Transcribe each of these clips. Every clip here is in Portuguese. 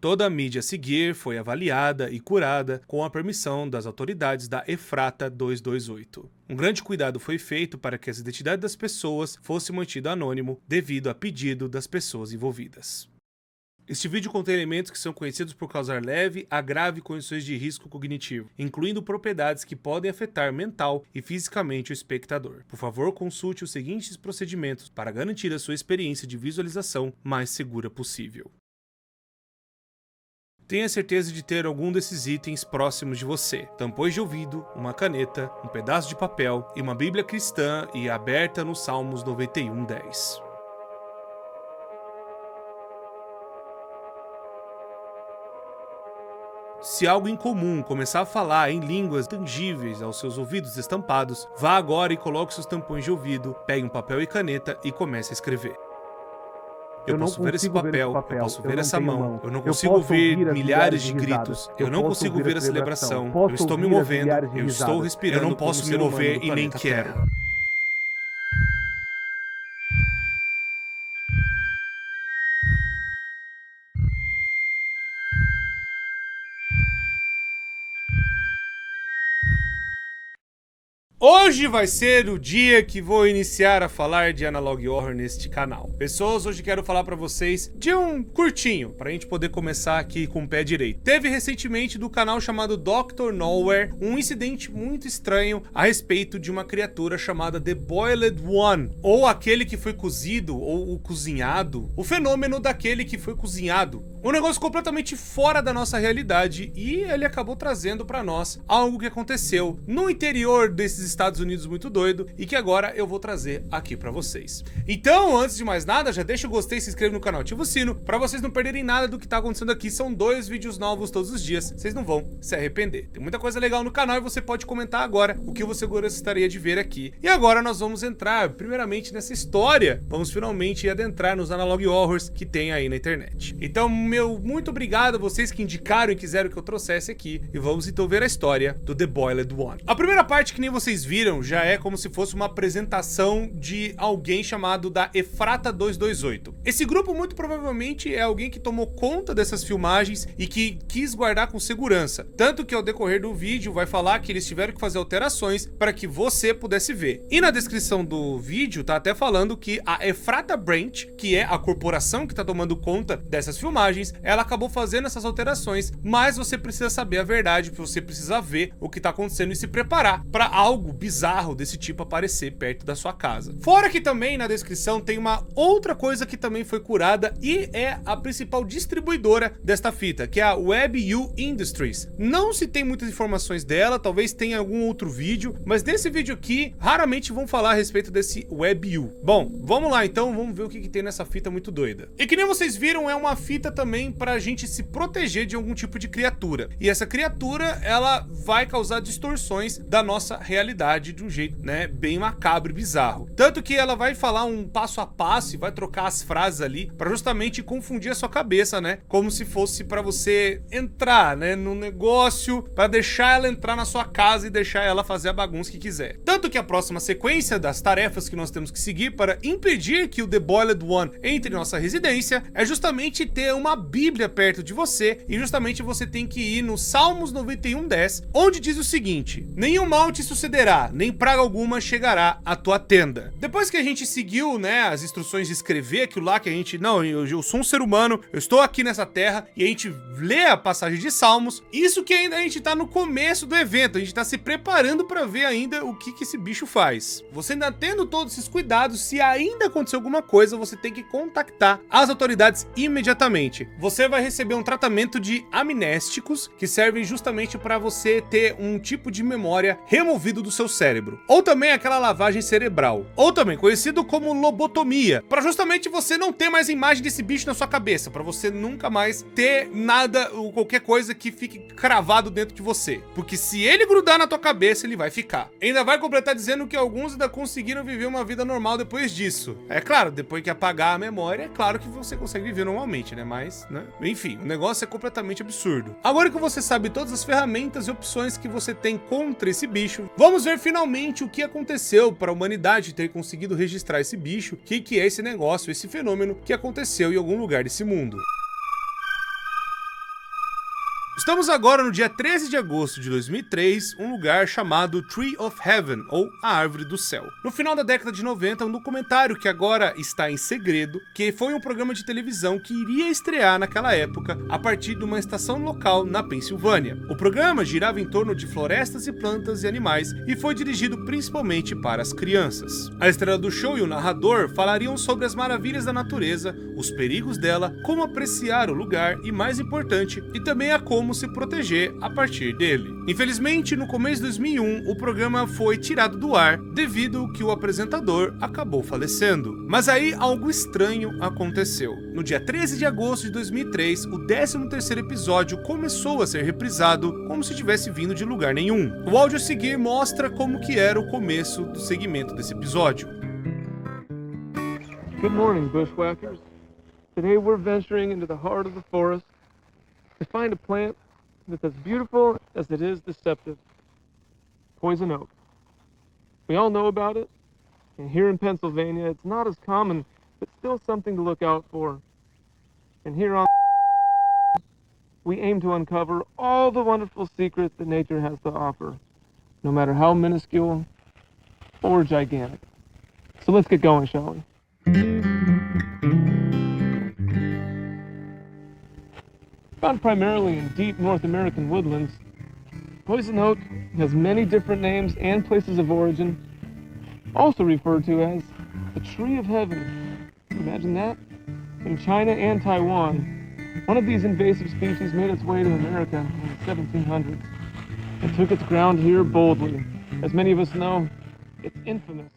Toda a mídia a seguir foi avaliada e curada com a permissão das autoridades da Efrata 228. Um grande cuidado foi feito para que a identidade das pessoas fosse mantida anônimo devido a pedido das pessoas envolvidas. Este vídeo contém elementos que são conhecidos por causar leve a grave condições de risco cognitivo, incluindo propriedades que podem afetar mental e fisicamente o espectador. Por favor, consulte os seguintes procedimentos para garantir a sua experiência de visualização mais segura possível. Tenha certeza de ter algum desses itens próximos de você: tampões de ouvido, uma caneta, um pedaço de papel e uma Bíblia cristã e aberta no Salmos 91:10. Se algo incomum começar a falar em línguas tangíveis aos seus ouvidos estampados, vá agora e coloque seus tampões de ouvido, pegue um papel e caneta e comece a escrever. Eu posso ver esse papel, eu posso ver essa mão, eu não consigo ouvir milhares de gritos, eu não consigo ver a celebração, eu estou me movendo, eu estou respirando, eu não posso me mover e nem quero. Hoje vai ser o dia que vou iniciar a falar de Analog Horror neste canal. Pessoas, hoje quero falar pra vocês de um curtinho, pra gente poder começar aqui com o pé direito. Teve recentemente do canal chamado Dr. Nowhere um incidente muito estranho a respeito de uma criatura chamada The Boiled One, ou aquele que foi cozido, ou o cozinhado, o fenômeno daquele que foi cozinhado. Um negócio completamente fora da nossa realidade, e ele acabou trazendo pra nós algo que aconteceu no interior desses Estados Unidos muito doido e que agora eu vou trazer aqui pra vocês. Então, antes de mais nada, já deixa o gostei, se inscreva no canal, ativa o sino pra vocês não perderem nada do que tá acontecendo aqui. São 2 vídeos novos todos os dias, vocês não vão se arrepender. Tem muita coisa legal no canal e você pode comentar agora o que você gostaria de ver aqui. E agora nós vamos entrar primeiramente nessa história, vamos finalmente adentrar nos Analog Horrors que tem aí na internet. Então, meu muito obrigado a vocês que indicaram e quiseram que eu trouxesse aqui, e vamos então ver a história do The Boiled One. A primeira parte, que nem vocês viram, já é como se fosse uma apresentação de alguém chamado da Efrata 228. Esse grupo muito provavelmente é alguém que tomou conta dessas filmagens e que quis guardar com segurança, tanto que ao decorrer do vídeo vai falar que eles tiveram que fazer alterações para que você pudesse ver. E na descrição do vídeo tá até falando que a Efrata Branch, que é a corporação que tá tomando conta dessas filmagens, ela acabou fazendo essas alterações, mas você precisa saber a verdade, você precisa ver o que tá acontecendo e se preparar para algo bizarro desse tipo aparecer perto da sua casa. Fora que também na descrição tem uma outra coisa que também foi curada e é a principal distribuidora desta fita, que é a WebU Industries. Não se tem muitas informações dela, talvez tenha algum outro vídeo, mas nesse vídeo aqui raramente vão falar a respeito desse WebU. Bom, vamos lá então, vamos ver o que tem nessa fita muito doida. E que nem vocês viram, é uma fita também para a gente se proteger de algum tipo de criatura. E essa criatura, ela vai causar distorções da nossa realidade de um jeito, né, bem macabro e bizarro. Tanto que ela vai falar um passo a passo e vai trocar as frases ali para justamente confundir a sua cabeça, né, como se fosse para você entrar, né, no negócio, para deixar ela entrar na sua casa e deixar ela fazer a bagunça que quiser. Tanto que a próxima sequência das tarefas que nós temos que seguir para impedir que o The Boiled One entre em nossa residência é justamente ter uma Bíblia perto de você, e justamente você tem que ir no Salmos 91:10, onde diz o seguinte: nenhum mal te sucederá, nem praga alguma chegará à tua tenda. Depois que a gente seguiu, né, as instruções de escrever aquilo lá, que a gente, não, eu sou um ser humano, eu estou aqui nessa terra, e a gente lê a passagem de Salmos, isso que ainda a gente tá no começo do evento, a gente tá se preparando para ver ainda o que esse bicho faz. Você ainda tendo todos esses cuidados, se ainda acontecer alguma coisa, você tem que contactar as autoridades imediatamente. Você vai receber um tratamento de amnésticos que servem justamente para você ter um tipo de memória removido do seu cérebro, ou também aquela lavagem cerebral, ou também conhecido como lobotomia, para justamente você não ter mais imagem desse bicho na sua cabeça, para você nunca mais ter nada ou qualquer coisa que fique cravado dentro de você, porque se ele grudar na tua cabeça, ele vai ficar. Ainda vai completar dizendo que alguns ainda conseguiram viver uma vida normal depois disso. É claro, depois que apagar a memória, é claro que você consegue viver normalmente, né? Mas, né? Enfim, o negócio é completamente absurdo. Agora que você sabe todas as ferramentas e opções que você tem contra esse bicho, vamos ver finalmente o que aconteceu para a humanidade ter conseguido registrar esse bicho, o que é esse negócio, esse fenômeno que aconteceu em algum lugar desse mundo. Estamos agora no dia 13 de agosto de 2003, um lugar chamado Tree of Heaven, ou a Árvore do Céu. No final da década de 90, um documentário que agora está em segredo, que foi um programa de televisão que iria estrear naquela época a partir de uma estação local na Pensilvânia. O programa girava em torno de florestas e plantas e animais e foi dirigido principalmente para as crianças. A estrela do show e o narrador falariam sobre as maravilhas da natureza, os perigos dela, como apreciar o lugar e, mais importante, e também a como se proteger a partir dele. Infelizmente, no começo de 2001, o programa foi tirado do ar devido que o apresentador acabou falecendo. Mas aí algo estranho aconteceu. No dia 13 de agosto de 2003, o 13º episódio começou a ser reprisado como se tivesse vindo de lugar nenhum. O áudio a seguir mostra como que era o começo do segmento desse episódio. Good morning, bushwhackers. Today we're venturing into the heart of the forest to find a plant that's as beautiful as it is deceptive. Poison oak. We all know about it, and here in Pennsylvania it's not as common, but still something to look out for. And here on we aim to uncover all the wonderful secrets that nature has to offer, no matter how minuscule or gigantic. So let's get going, shall we? Found primarily in deep North American woodlands, poison oak has many different names and places of origin, also referred to as the Tree of Heaven. Imagine that? In China and Taiwan, one of these invasive species made its way to America in the 1700s and took its ground here boldly. As many of us know, it's infamous.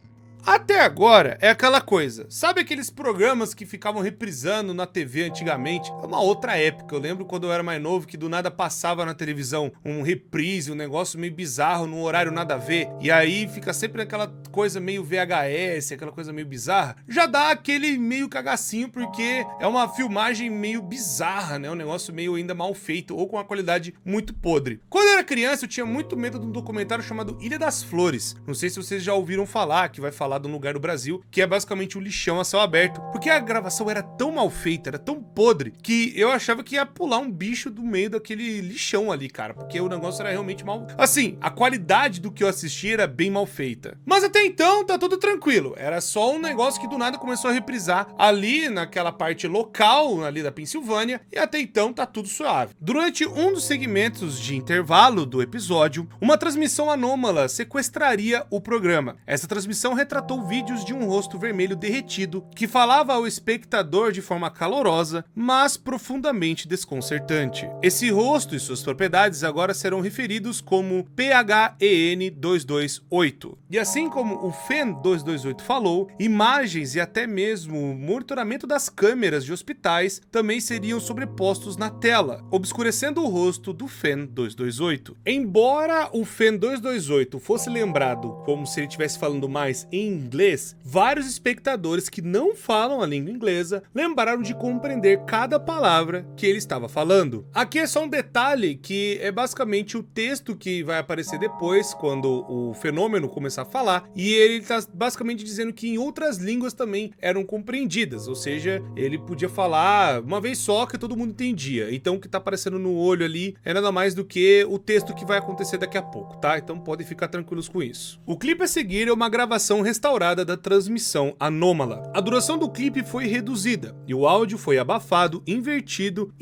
Até agora é aquela coisa, sabe aqueles programas que ficavam reprisando na TV antigamente? É uma outra época, eu lembro quando eu era mais novo que do nada passava na televisão um reprise, um negócio meio bizarro, num horário nada a ver, e aí fica sempre aquela coisa meio VHS, aquela coisa meio bizarra, já dá aquele meio cagacinho porque é uma filmagem meio bizarra, né? Um negócio meio ainda mal feito ou com uma qualidade muito podre. Quando eu era criança eu tinha muito medo de um documentário chamado Ilha das Flores, não sei se vocês já ouviram falar, que vai falar de um lugar do Brasil, que é basicamente um lixão a céu aberto, porque a gravação era tão mal feita, era tão podre, que eu achava que ia pular um bicho do meio daquele lixão ali, cara, porque o negócio era realmente mal... Assim, a qualidade do que eu assisti era bem mal feita. Mas até então, tá tudo tranquilo, era só um negócio que do nada começou a reprisar ali naquela parte local, ali da Pensilvânia, e até então tá tudo suave. Durante um dos segmentos de intervalo do episódio, uma transmissão anômala sequestraria o programa. Essa transmissão retratou vídeos de um rosto vermelho derretido que falava ao espectador de forma calorosa, mas profundamente desconcertante. Esse rosto e suas propriedades agora serão referidos como PHEN 228. E assim como o FEN 228 falou, imagens e até mesmo o monitoramento das câmeras de hospitais também seriam sobrepostos na tela, obscurecendo o rosto do FEN 228. Embora o FEN 228 fosse lembrado como se ele estivesse falando mais em inglês, vários espectadores que não falam a língua inglesa lembraram de compreender cada palavra que ele estava falando. Aqui é só um detalhe que é basicamente o texto que vai aparecer depois quando o fenômeno começar a falar, e ele está basicamente dizendo que em outras línguas também eram compreendidas, ou seja, ele podia falar uma vez só que todo mundo entendia. Então o que está aparecendo no olho ali é nada mais do que o texto que vai acontecer daqui a pouco, tá? Então podem ficar tranquilos com isso. O clipe a seguir é uma gravação restaurada da transmissão anômala. A duração do clipe foi reduzida e o áudio foi abafado, invertido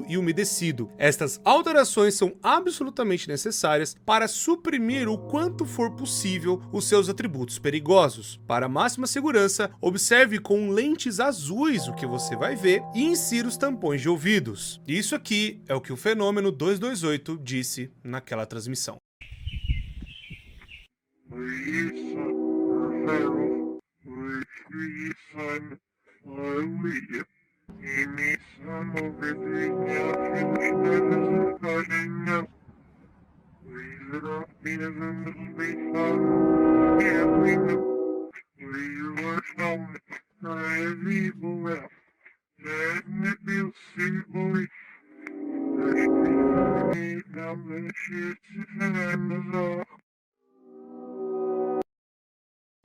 e umedecido. Estas alterações são absolutamente necessárias para suprimir o quanto for possível os seus atributos perigosos. Para máxima segurança, observe com lentes azuis o que você vai ver e insira os tampões de ouvidos. Isso aqui é o que o Fenômeno 228 disse naquela transmissão.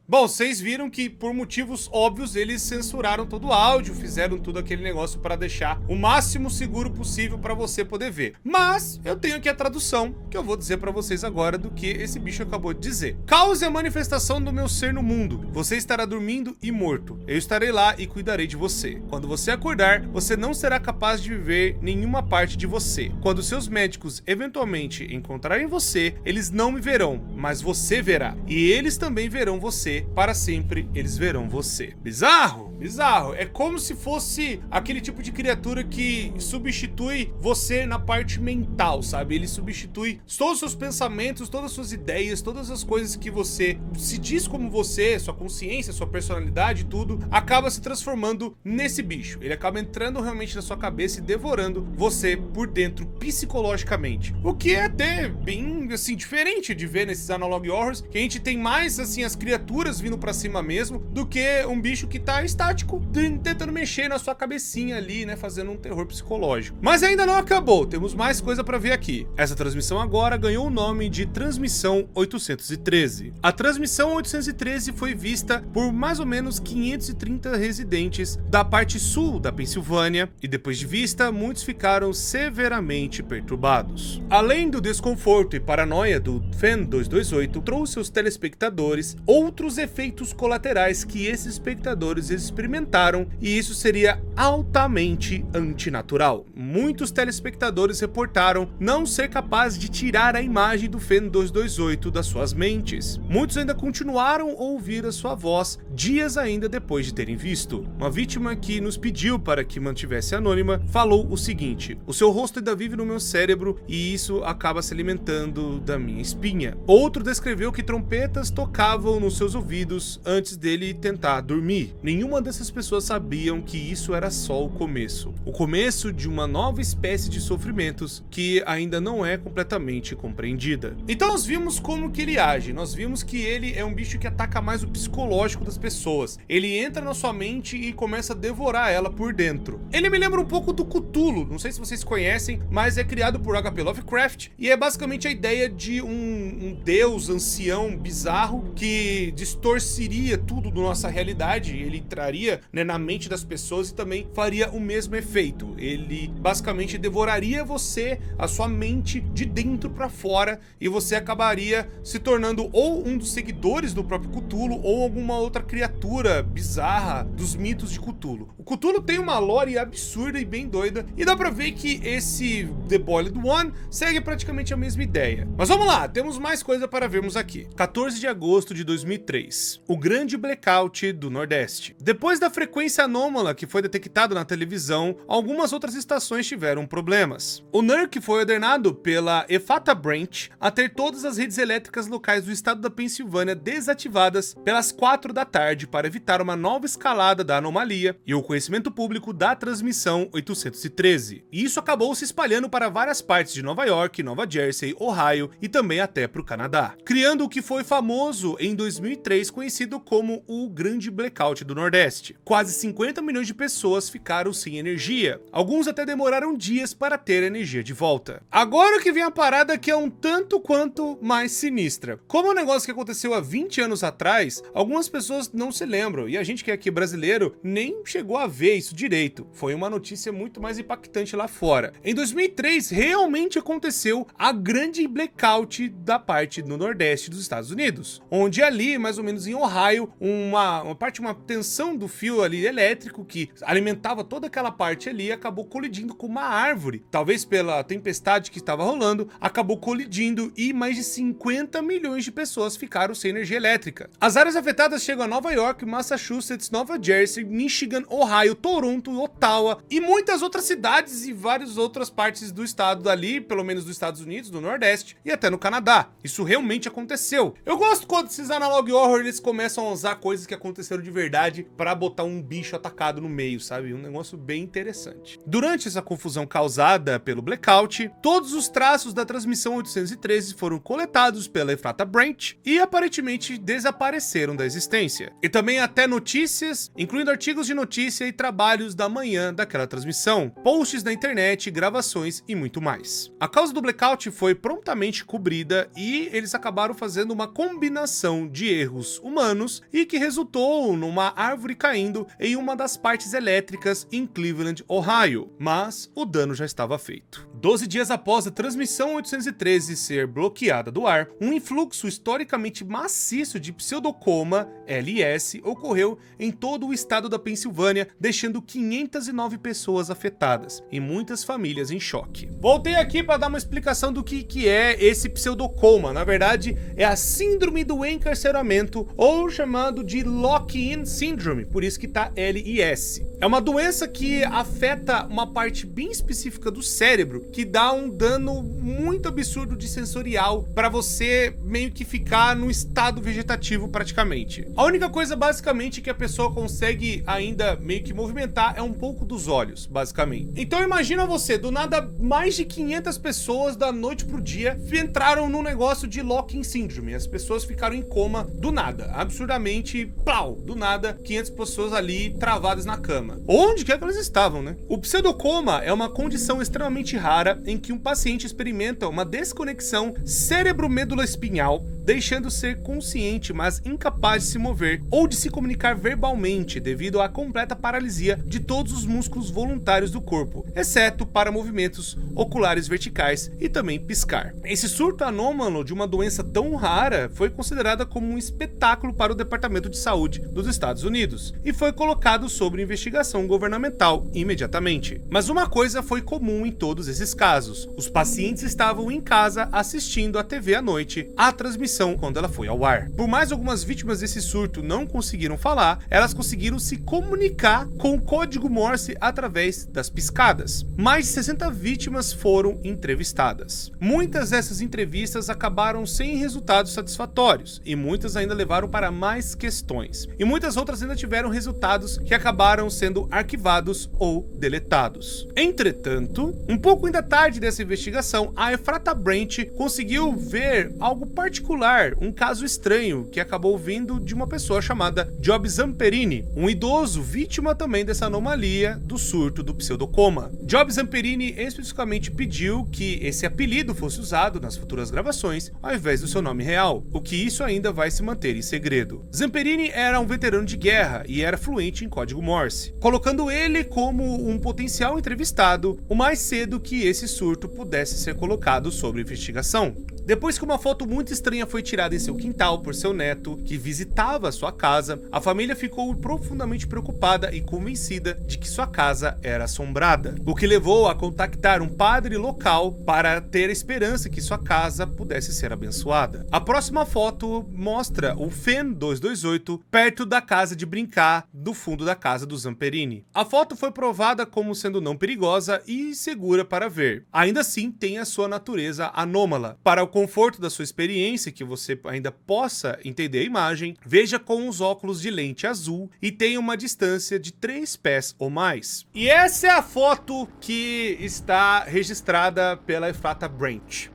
Bom, vocês viram que por motivos óbvios eles censuraram todo o áudio, fizeram tudo aquele negócio para deixar o máximo seguro possível para você poder ver. Mas eu tenho aqui a tradução que eu vou dizer para vocês agora do que esse bicho acabou de dizer. Cause a manifestação do meu ser no mundo. Você estará dormindo e morto. Eu estarei lá e cuidarei de você. Quando você acordar, você não será capaz de viver nenhuma parte de você. Quando seus médicos eventualmente encontrarem você, eles não me verão, mas você verá. E eles também verão você. Para sempre eles verão você. Bizarro, bizarro. É como se fosse aquele tipo de criatura que substitui você na parte mental, sabe? Ele substitui todos os seus pensamentos, todas as suas ideias, todas as coisas que você se diz como você, sua consciência, sua personalidade, tudo, acaba se transformando nesse bicho. Ele acaba entrando realmente na sua cabeça e devorando você por dentro psicologicamente. O que é até bem, assim, diferente de ver nesses analog horrors, que a gente tem mais, assim, as criaturas vindo pra cima mesmo, do que um bicho que tá estático, tentando mexer na sua cabecinha ali, né, fazendo um terror psicológico. Mas ainda não acabou, temos mais coisa pra ver aqui. Essa transmissão agora ganhou o nome de Transmissão 813. A Transmissão 813 foi vista por mais ou menos 530 residentes da parte sul da Pensilvânia, e depois de vista, muitos ficaram severamente perturbados. Além do desconforto e paranoia do Fan 228, trouxe aos telespectadores outros efeitos colaterais que esses espectadores experimentaram, e isso seria altamente antinatural. Muitos telespectadores reportaram não ser capazes de tirar a imagem do Fan 228 das suas mentes. Muitos ainda continuaram a ouvir a sua voz dias ainda depois de terem visto. Uma vítima que nos pediu para que mantivesse anônima falou o seguinte: o seu rosto ainda vive no meu cérebro e isso acaba se alimentando da minha espinha. Outro descreveu que trompetas tocavam nos seus ouvidos antes dele tentar dormir. Nenhuma dessas pessoas sabiam que isso era só o começo de uma nova espécie de sofrimentos que ainda não é completamente compreendida. Então nós vimos como que ele age, nós vimos que ele é um bicho que ataca mais o psicológico das pessoas. Ele entra na sua mente e começa a devorar ela por dentro. Ele me lembra um pouco do Cthulhu, não sei se vocês conhecem, mas é criado por H.P. Lovecraft e é basicamente a ideia de um deus ancião bizarro que distorceria tudo da nossa realidade. Ele entraria, né, na mente das pessoas e também faria o mesmo efeito. Ele basicamente devoraria você, a sua mente, de dentro para fora, e você acabaria se tornando ou um dos seguidores do próprio Cthulhu ou alguma outra criatura bizarra dos mitos de Cthulhu. O Cthulhu tem uma lore absurda e bem doida, e dá pra ver que esse The Boiled One segue praticamente a mesma ideia. Mas vamos lá, temos mais coisa para vermos aqui. 14 de agosto de 2003. O grande blackout do Nordeste. Depois da frequência anômala que foi detectada na televisão, algumas outras estações tiveram problemas. O NERC foi ordenado pela EFATA Branch a ter todas as redes elétricas locais do estado da Pensilvânia desativadas pelas 4 da tarde para evitar uma nova escalada da anomalia e o conhecimento público da transmissão 813. E isso acabou se espalhando para várias partes de Nova York, Nova Jersey, Ohio e também até para o Canadá, criando o que foi famoso em 2003, conhecido como o Grande Blackout do Nordeste. Quase 50 milhões de pessoas ficaram sem energia. Alguns até demoraram dias para ter a energia de volta. Agora que vem a parada que é um tanto quanto mais sinistra. Como é um negócio que aconteceu há 20 anos atrás, algumas pessoas não se lembram, e a gente que é aqui brasileiro nem chegou a ver isso direito. Foi uma notícia muito mais impactante lá fora. Em 2003, realmente aconteceu a grande blackout da parte do Nordeste dos Estados Unidos, onde ali, mais ou menos em Ohio, uma tensão do fio ali elétrico que alimentava toda aquela parte ali acabou colidindo com uma árvore. Talvez pela tempestade que estava rolando, acabou colidindo e mais de 50 milhões de pessoas ficaram sem energia elétrica. As áreas afetadas chegam a Nova York, Massachusetts, Nova Jersey, Michigan, Ohio, Toronto, Ottawa e muitas outras cidades e várias outras partes do estado dali, pelo menos dos Estados Unidos, do Nordeste e até no Canadá. Isso realmente aconteceu. Eu gosto quando esses analog horror eles começam a usar coisas que aconteceram de verdade para pra botar um bicho atacado no meio, sabe? Um negócio bem interessante. Durante essa confusão causada pelo blackout, todos os traços da transmissão 813 foram coletados pela Ephrata Branch e aparentemente desapareceram da existência. E também até notícias, incluindo artigos de notícia e trabalhos da manhã daquela transmissão, posts na internet, gravações e muito mais. A causa do blackout foi prontamente cobrida e eles acabaram fazendo uma combinação de erros humanos e que resultou numa árvore caindo em uma das partes elétricas em Cleveland, Ohio, mas o dano já estava feito. 12 dias após a transmissão 813 ser bloqueada do ar, um influxo historicamente maciço de pseudocoma, LS, ocorreu em todo o estado da Pensilvânia, deixando 509 pessoas afetadas e muitas famílias em choque. Voltei aqui para dar uma explicação do que é esse pseudocoma. Na verdade, é a síndrome do encarceramento, ou chamado de lock-in syndrome, por isso que tá LIS. É uma doença que afeta uma parte bem específica do cérebro, que dá um dano muito absurdo de sensorial para você meio que ficar no estado vegetativo praticamente. A única coisa basicamente que a pessoa consegue ainda meio que movimentar é um pouco dos olhos, basicamente. Então imagina você, do nada mais de 500 pessoas da noite pro dia entraram no negócio de lock-in syndrome. As pessoas ficaram em coma do nada, absurdamente, plau, do nada, 500 pessoas ali travadas na cama. Onde quer que elas estavam, né? O pseudocoma é uma condição extremamente rara em que um paciente experimenta uma desconexão cérebro-medula espinhal, deixando ser consciente, mas incapaz de se mover ou de se comunicar verbalmente devido à completa paralisia de todos os músculos voluntários do corpo, exceto para movimentos oculares verticais e também piscar. Esse surto anômalo de uma doença tão rara foi considerada como um espetáculo para o Departamento de Saúde dos Estados Unidos e foi colocado sob investigação governamental imediatamente. Mas uma coisa foi comum em todos esses casos: os pacientes estavam em casa assistindo a TV à noite, a transmissão quando ela foi ao ar. Por mais algumas vítimas desse surto não conseguiram falar, elas conseguiram se comunicar com o código Morse através das piscadas. Mais de 60 vítimas foram entrevistadas. Muitas dessas entrevistas acabaram sem resultados satisfatórios e muitas ainda levaram para mais questões. E muitas outras ainda tiveram resultados que acabaram sendo arquivados ou deletados. Entretanto, um pouco ainda tarde dessa investigação, a Ephrata Branch conseguiu ver algo particular, um caso estranho que acabou vindo de uma pessoa chamada Job Zamperini, um idoso vítima também dessa anomalia do surto do pseudocoma. Job Zamperini especificamente pediu que esse apelido fosse usado nas futuras gravações ao invés do seu nome real, o que isso ainda vai se manter em segredo. Zamperini era um veterano de guerra e era fluente em código Morse, colocando ele como um potencial entrevistado o mais cedo que esse surto pudesse ser colocado sob investigação. Depois que uma foto muito estranha foi tirada em seu quintal por seu neto, que visitava a sua casa, a família ficou profundamente preocupada e convencida de que sua casa era assombrada, o que levou a contactar um padre local para ter a esperança que sua casa pudesse ser abençoada. A próxima foto mostra o FEN 228 perto da casa de brincar do fundo da casa do Zamperini. A foto foi provada como sendo não perigosa e segura para ver. Ainda assim, tem a sua natureza anômala. Para o conforto da sua experiência, que você ainda possa entender a imagem, veja com os óculos de lente azul e tenha uma distância de 3 pés ou mais. E essa é a foto que está registrada pela Ephrata Branch.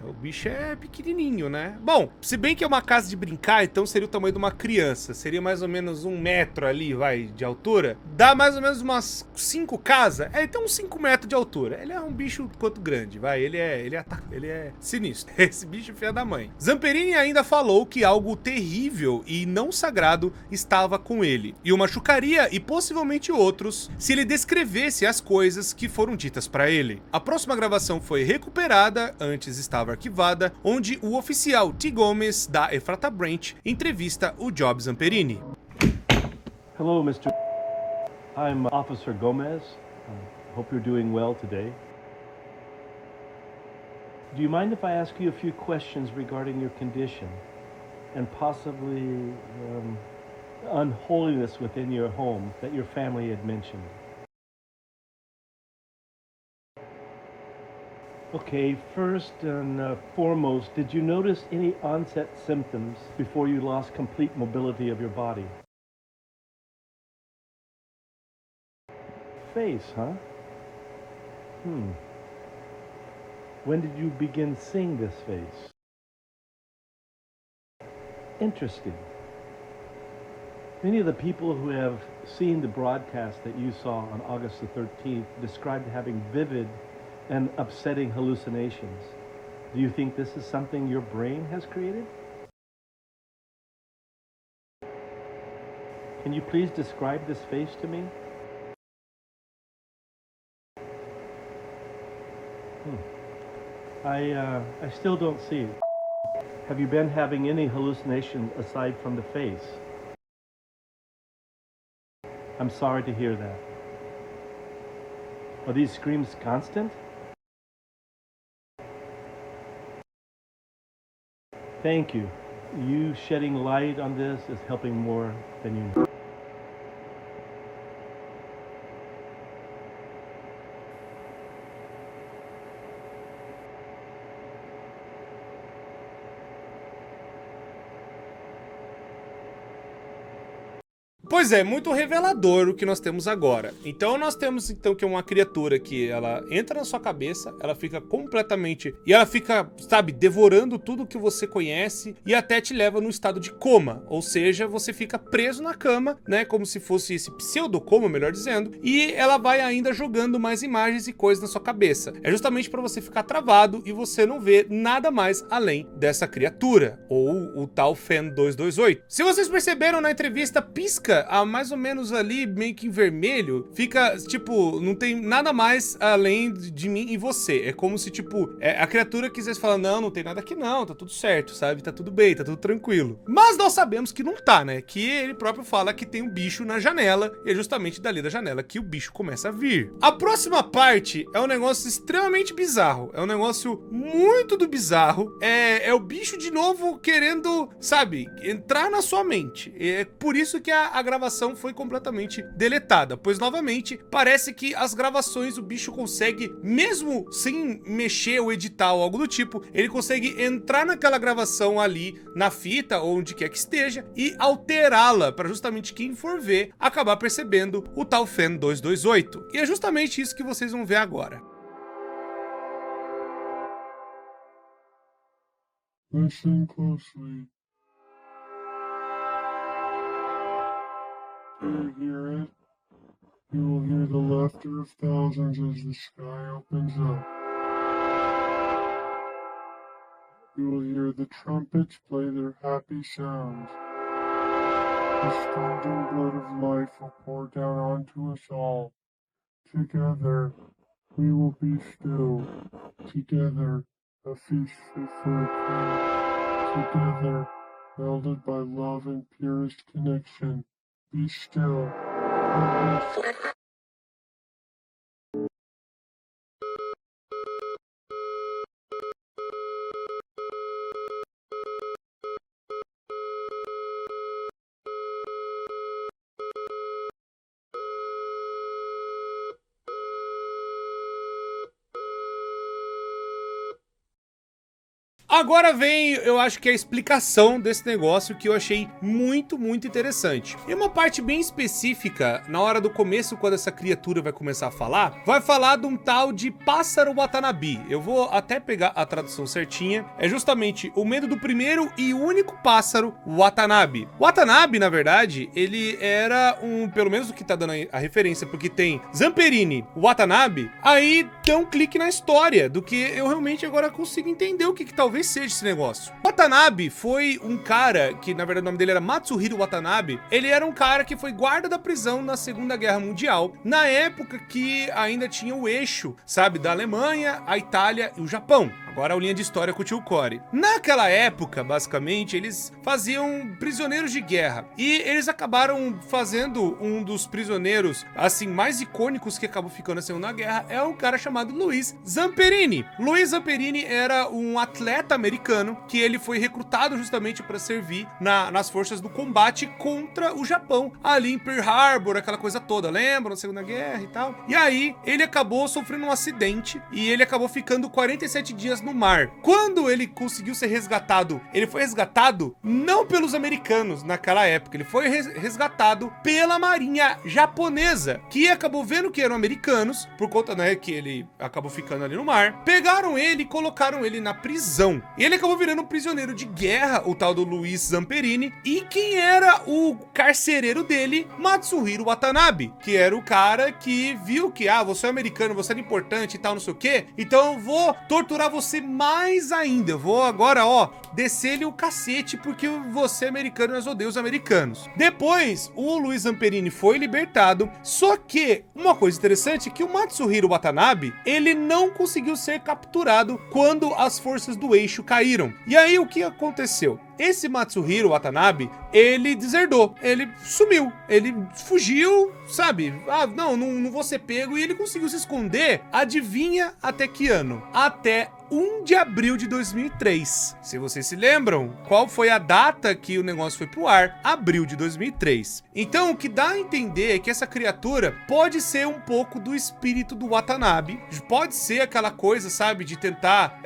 O bicho é pequenininho, né? Bom, se bem que é uma casa de brincar, então seria o tamanho de uma criança. Seria mais ou menos 1 metro ali, vai, de altura. Dá mais ou menos umas 5 casas. Então uns 5 metros de altura. Ele é um bicho quanto grande, vai. Ele é sinistro. Esse bicho é filho da mãe. Zamperini ainda falou que algo terrível e não sagrado estava com ele, e o machucaria e possivelmente outros se ele descrevesse as coisas que foram ditas para ele. A próxima gravação foi recuperada, antes estava arquivada, onde o oficial T. Gomez da Ephrata Branch entrevista o Job Zamperini. Hello, Mr. I'm Officer Gomez. Hope you're doing well today. Do you mind if I ask you a few questions regarding your condition and possibly unholiness within your home that your family had mentioned? Okay, first and foremost, did you notice any onset symptoms before you lost complete mobility of your body? face, huh? When did you begin seeing this face? Interesting. Many of the people who have seen the broadcast that you saw on August the 13th described having vivid and upsetting hallucinations. Do you think this is something your brain has created? Can you please describe this face to me? I still don't see it. Have you been having any hallucinations aside from the face? I'm sorry to hear that. Are these screams constant? Thank you. You shedding light on this is helping more than you know. Pois é, muito revelador o que nós temos agora. Então nós temos que é uma criatura que ela entra na sua cabeça, ela fica completamente... E ela fica, sabe, devorando tudo que você conhece e até te leva no estado de coma. Ou seja, você fica preso na cama, né, como se fosse esse pseudocoma, melhor dizendo. E ela vai ainda jogando mais imagens e coisas na sua cabeça. É justamente para você ficar travado e você não ver nada mais além dessa criatura. Ou o tal Fan 228. Se vocês perceberam na entrevista, pisca mais ou menos ali, meio que em vermelho, fica, tipo, não tem nada mais além de mim e você. É como se, tipo, a criatura quisesse falar, não tem nada aqui não, tá tudo certo, sabe? Tá tudo bem, tá tudo tranquilo. Mas nós sabemos que não tá, né? Que ele próprio fala que tem um bicho na janela, e é justamente dali da janela que o bicho começa a vir. A próxima parte é um negócio extremamente bizarro, é um negócio muito do bizarro, é o bicho de novo querendo, sabe, entrar na sua mente. É por isso que a gravação foi completamente deletada, pois novamente parece que as gravações o bicho consegue, mesmo sem mexer ou editar ou algo do tipo, ele consegue entrar naquela gravação ali na fita ou onde quer que esteja e alterá-la para justamente quem for ver acabar percebendo o tal Fan 228. E é justamente isso que vocês vão ver agora. Listen closely. Do you hear it? You will hear the laughter of thousands as the sky opens up. You will hear the trumpets play their happy sounds. The scalding blood of life will pour down onto us all. Together, we will be still. Together, a feast fit for a king. Together, melded by love and purest connection. Be still. Agora vem, eu acho que a explicação desse negócio que eu achei muito interessante. E uma parte bem específica, na hora do começo, quando essa criatura vai começar a falar, vai falar de um tal de pássaro Watanabe. Eu vou até pegar a tradução certinha. É justamente o medo do primeiro e único pássaro Watanabe. Watanabe, na verdade, ele era pelo menos o que tá dando a referência, porque tem Zamperini, Watanabe, aí dá um clique na história, do que eu realmente agora consigo entender o que talvez seja esse negócio. Watanabe foi um cara que, na verdade, o nome dele era Matsuhiro Watanabe. Ele era um cara que foi guarda da prisão na Segunda Guerra Mundial, na época que ainda tinha o eixo, sabe, da Alemanha, a Itália e o Japão. Agora a aulinha de história com o tio Core. Naquela época, basicamente, eles faziam prisioneiros de guerra. E eles acabaram fazendo um dos prisioneiros, assim, mais icônicos que acabou ficando na Segunda Guerra, é um cara chamado Luiz Zamperini. Luiz Zamperini era um atleta americano que ele foi recrutado justamente para servir nas forças do combate contra o Japão, ali em Pearl Harbor, aquela coisa toda, lembra? Na Segunda Guerra e tal. E aí, ele acabou sofrendo um acidente e ele acabou ficando 47 dias no mar. Quando ele conseguiu ser resgatado, ele foi resgatado não pelos americanos naquela época, ele foi resgatado pela marinha japonesa, que acabou vendo que eram americanos, por conta, né, que ele acabou ficando ali no mar. Pegaram ele e colocaram ele na prisão. E ele acabou virando um prisioneiro de guerra, o tal do Luiz Zamperini. E quem era o carcereiro dele? Matsuhiro Watanabe, que era o cara que viu que, você é americano, você é importante e tal, não sei o quê, então eu vou torturar você mais ainda, eu vou agora, descer-lhe o cacete, porque você é americano e nós odeiamos os americanos. Depois, o Luiz Zamperini foi libertado, só que uma coisa interessante é que o Matsuhiro Watanabe, ele não conseguiu ser capturado quando as forças do eixo caíram. E aí, o que aconteceu? Esse Matsuhiro Watanabe, ele deserdou, ele sumiu, ele fugiu, sabe? Não vou ser pego, e ele conseguiu se esconder, adivinha até que ano? Até 1 de abril de 2003. Se vocês se lembram, qual foi a data que o negócio foi pro ar? Abril de 2003. Então, o que dá a entender é que essa criatura pode ser um pouco do espírito do Watanabe, pode ser aquela coisa, sabe, de tentar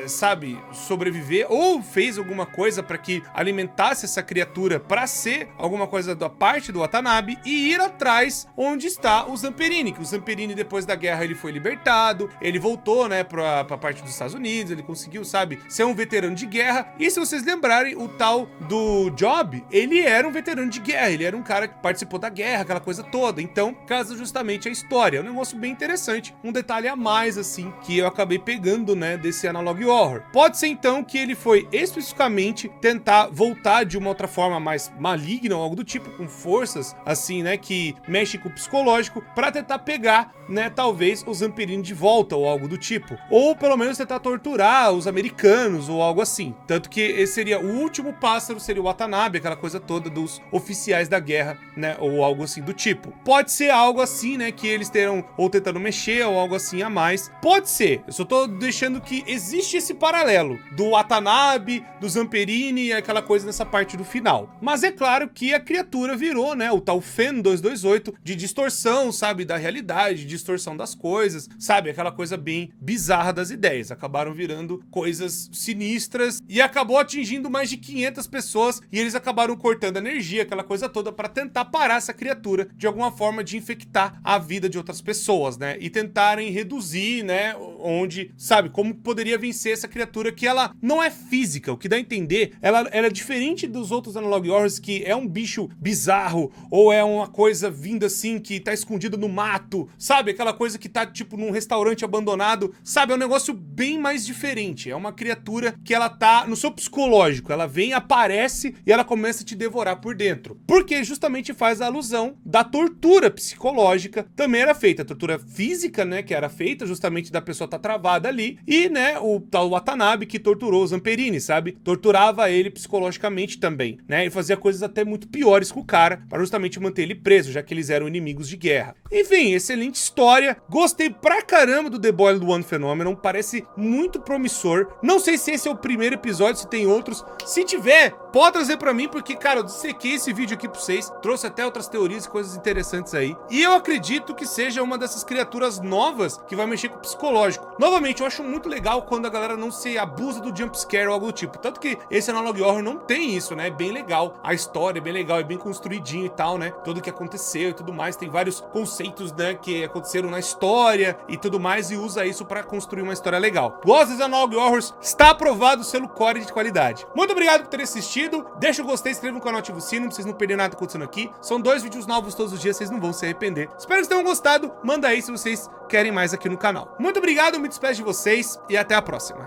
sabe, sobreviver, ou fez alguma coisa para que alimentasse essa criatura para ser alguma coisa da parte do Watanabe e ir atrás onde está o Zamperini, que o Zamperini depois da guerra ele foi libertado, ele voltou, né, pra parte dos Estados Unidos, ele conseguiu, sabe, ser um veterano de guerra. E se vocês lembrarem, o tal do Job, ele era um veterano de guerra, ele era um cara que participou da guerra, aquela coisa toda. Então, casa justamente a história. É um negócio bem interessante, um detalhe a mais, assim, que eu acabei pegando, né, desse Analog Horror. Pode ser, então, que ele foi especificamente tentar voltar de uma outra forma mais maligna ou algo do tipo, com forças, assim, né, que mexe com o psicológico, pra tentar pegar, né, talvez o Zamperini de volta ou algo do tipo. Ou pelo menos tentar torturar os americanos ou algo assim. Tanto que esse seria o último pássaro, seria o Watanabe, aquela coisa toda dos oficiais da guerra, né, ou algo assim do tipo. Pode ser algo assim, né, que eles terão ou tentando mexer ou algo assim a mais. Pode ser, eu só tô deixando que existe esse paralelo do Watanabe, do Zamperini e aquela coisa nessa parte do final. Mas é claro que a criatura virou, né, o tal Fen 228 de distorção, sabe, da realidade, distorção das coisas, sabe, aquela coisa bem bizarra das ideias. Acabaram virando coisas sinistras e acabou atingindo mais de 500 pessoas e eles acabaram cortando energia, aquela coisa toda, para tentar parar essa criatura de alguma forma de infectar a vida de outras pessoas, né, e tentarem reduzir, né, onde, sabe, como poderia vencer essa criatura que ela não é física. O que dá a entender, ela é diferente dos outros Analog Horrors, que é um bicho bizarro ou é uma coisa vinda assim que tá escondida no mato, sabe, aquela coisa que tá tipo num restaurante abandonado, sabe, é um negócio bem mais diferente. É uma criatura que ela tá no seu psicológico, ela vem, aparece e ela começa a te devorar por dentro, porque justamente faz a alusão da tortura psicológica. Também era feita a tortura física, né, que era feita justamente da pessoa tá travada ali, e, né, o tal Watanabe que torturou o Zamperini, sabe, torturava ele psicologicamente também, né, e fazia coisas até muito piores com o cara, para justamente manter ele preso, já que eles eram inimigos de guerra. Enfim, excelente história, gostei pra caramba do The Boiled One Phenomenon, parece muito promissor. Não sei se esse é o primeiro episódio, se tem outros. Se tiver, pode trazer pra mim, porque, cara, eu dissequei esse vídeo aqui pra vocês, trouxe até outras teorias e coisas interessantes aí. E eu acredito que seja uma dessas criaturas novas que vai mexer com o psicológico. Novamente, eu acho muito legal quando a galera não se abusa do jumpscare ou algo do tipo. Tanto que esse Analog Horror não tem isso, né? É bem legal. A história é bem legal, é bem construidinho e tal, né? Tudo que aconteceu e tudo mais. Tem vários conceitos, né, que aconteceram na história e tudo mais, e usa isso pra construir uma história legal. Gosta dos Analog Horrors? Está aprovado selo Core de qualidade. Muito obrigado por ter assistido. Deixa o gostei, inscreva no canal, ativa o sino pra vocês não perderem nada acontecendo aqui. São 2 vídeos novos todos os dias, vocês não vão se arrepender. Espero que vocês tenham gostado. Manda aí se vocês querem mais aqui no canal. Muito obrigado, me despeço de vocês e até a próxima.